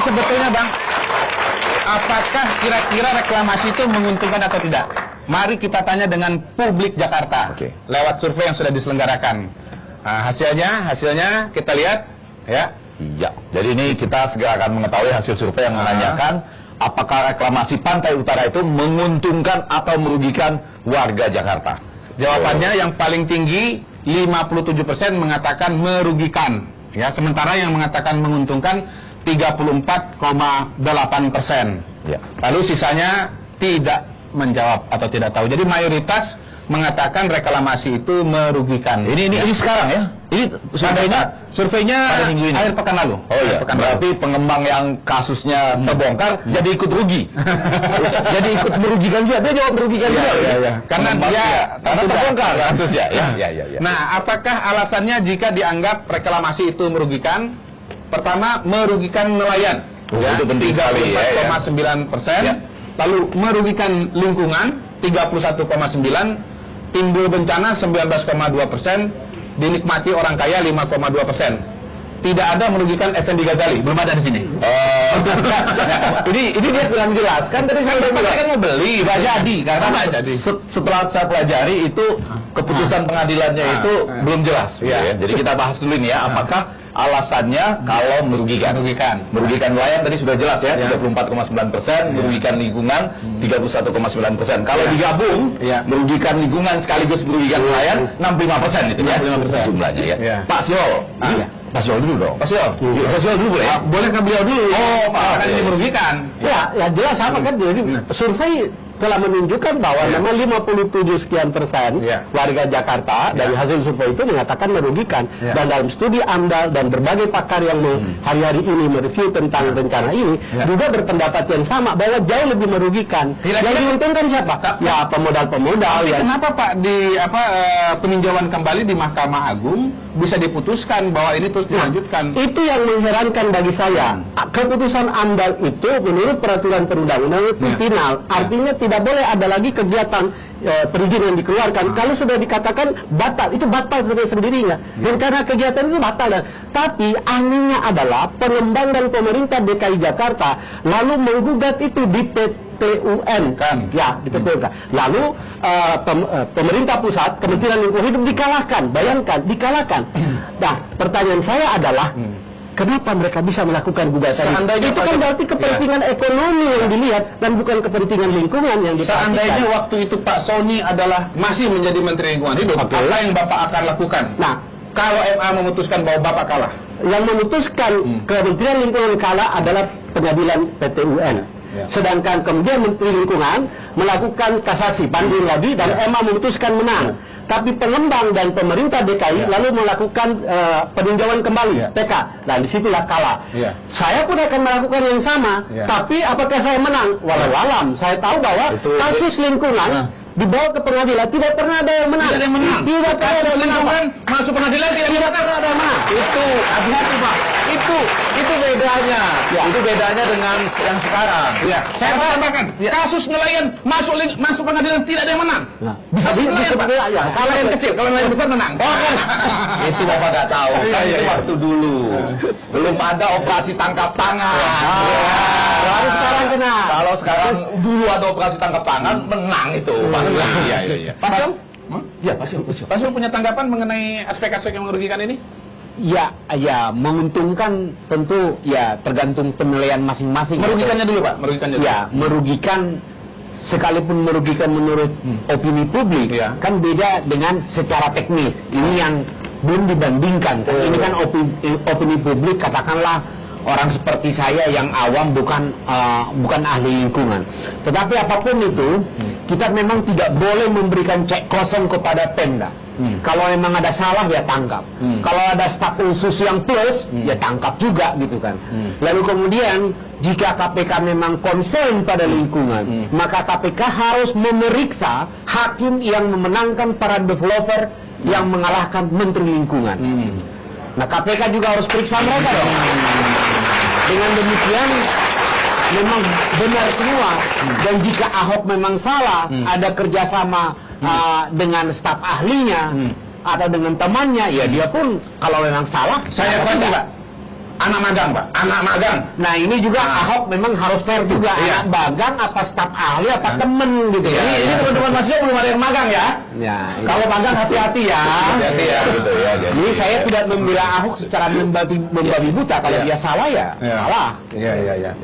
sebetulnya Bang, apakah kira-kira reklamasi itu menguntungkan atau tidak? Mari kita tanya dengan publik Jakarta. Lewat survei yang sudah diselenggarakan. Nah, hasilnya kita lihat ya. Iya. Jadi ini kita segera akan mengetahui hasil survei yang menanyakan apakah reklamasi Pantai Utara itu menguntungkan atau merugikan warga Jakarta. Jawabannya yang paling tinggi 57% mengatakan merugikan. Ya, sementara yang mengatakan menguntungkan 34,8%. Ya. Lalu sisanya tidak menjawab atau tidak tahu. Jadi mayoritas mengatakan reklamasi itu merugikan. Ini sekarang ya? Ini surveinya pada minggu ini, akhir pekan lalu. Oh iya, berarti pengembang yang kasusnya terbongkar jadi ikut rugi. Jadi ikut merugikan juga. Dia jawab merugikan juga. Iya. Karena terbongkar kasusnya. Ya. Nah, apakah alasannya jika dianggap reklamasi itu merugikan? Pertama, merugikan nelayan. Itu penting sekali ya. 34,9%. Lalu merugikan lingkungan 31,9%, timbul bencana 19,2%, dinikmati orang kaya 5,2%. Tidak ada merugikan Effendi Ghazali, belum ada di sini. Ini dia kurang jelas. Kan tadi saya bilang kan mau beli, nggak jadi. Karena jadi. Setelah saya pelajari itu keputusan pengadilannya itu belum jelas. Ya. Jadi kita bahas dulu ini ya. Apakah alasannya kalau merugikan nelayan tadi sudah jelas ya, 34,9%, merugikan lingkungan 31,9%. Kalau digabung, merugikan lingkungan sekaligus merugikan nelayan 65% itu ya, 65% jumlahnya ya. Pak Syol, Pak Syol dulu dong. Pak Syol dulu boleh? Boleh ke beliau dulu. Oh, kan ini merugikan. Ya jelas sama kan. Jadi survei telah menunjukkan bahwa memang 57 sekian persen warga Jakarta dari hasil survei itu mengatakan merugikan. Dan dalam studi AMDAL dan berbagai pakar yang hari-hari ini mereview tentang rencana ini juga berpendapat yang sama bahwa jauh lebih merugikan. Yang diuntungkan siapa? Ya pemodal-pemodal. Kenapa Pak di peninjauan kembali di Mahkamah Agung bisa diputuskan bahwa ini terus dilanjutkan? Itu yang mengherankan bagi saya. Keputusan AMDAL itu menurut peraturan perundang-undangan itu final. Artinya tidak boleh ada lagi kegiatan perizinan yang dikeluarkan. Kalau sudah dikatakan batal, itu batal sendirinya. Dan karena kegiatan itu batal. Tapi anehnya adalah pengembang dan pemerintah DKI Jakarta lalu menggugat itu di PT UN ya di PT UN. Lalu pemerintah pusat, Kementerian Lingkungan Hidup dikalahkan. Bayangkan, dikalahkan. Nah, pertanyaan saya adalah kenapa mereka bisa melakukan gugatan? Seandainya itu kan berarti kepentingan ekonomi yang dilihat dan bukan kepentingan lingkungan yang diperhatikan. Seandainya waktu itu Pak Sony adalah masih menjadi Menteri Lingkungan Hidup, apa yang Bapak akan lakukan? Nah, kalau MA memutuskan bahwa Bapak kalah, yang memutuskan Kementerian Lingkungan kalah adalah pengadilan PT UN. Sedangkan kemudian Menteri Lingkungan melakukan kasasi, banding lagi, dan MA memutuskan menang. Tapi pengembang dan pemerintah DKI lalu melakukan peninjauan kembali, PK. Dan disitulah kalah. Saya pun akan melakukan yang sama. Tapi apakah saya menang? Walau alam, saya tahu bahwa kasus lingkungan dibawa ke pengadilan tidak pernah ada yang menang. Tidak ada yang menang. Tidak pernah ada yang menang. Masuk pengadilan Tidak pernah ada yang menang. Itu hati-hati Pak. Itu bedanya. Itu bedanya dengan yang sekarang. Saya tambahkan, kasus nelayan masuk pengadilan tidak ada yang menang. Bisa ya. Kalau yang kecil, kalau nelayan besar menang. Itu Bapak nggak tahu. Itu waktu dulu. Belum ada operasi tangkap tangan. Baru sekarang kena. Kalau sekarang dulu ada operasi tangkap tangan, menang itu. Iya. Pak Syol? Pak Syol punya tanggapan mengenai aspek-aspek yang merugikan ini? Ya, menguntungkan tentu ya tergantung penilaian masing-masing. Merugikannya dulu Pak, merugikannya dulu. Ya, merugikan sekalipun merugikan menurut opini publik kan beda dengan secara teknis. Ini yang belum dibandingkan. Ini kan opini publik, katakanlah orang seperti saya yang awam, bukan ahli lingkungan. Tetapi apapun itu, kita memang tidak boleh memberikan cek kosong kepada Pemda. Kalau memang ada salah ya tangkap. Kalau ada staf khusus yang plus ya tangkap juga gitu kan. Lalu kemudian jika KPK memang concern pada lingkungan, maka KPK harus memeriksa hakim yang memenangkan para developer yang mengalahkan Menteri Lingkungan. Nah, KPK juga harus periksa mereka dong. Dengan demikian memang benar semua. Dan jika Ahok memang salah, ada kerjasama dengan staf ahlinya atau dengan temannya, ya dia pun kalau memang salah. Saya kasih Pak, Anak magang, Pak. Anak magang. Nah ini juga Ahok memang harus fair juga. Iya. Anak magang apa staf ahli apa temen gitu ya. Ini teman-teman mahasiswa belum ada yang magang ya. Ya, iya. Kalau magang hati-hati ya. Hati-hati ya, gitu ya. Jadi saya tidak membela Ahok secara membabi buta. Kalau dia salah ya salah. Iya.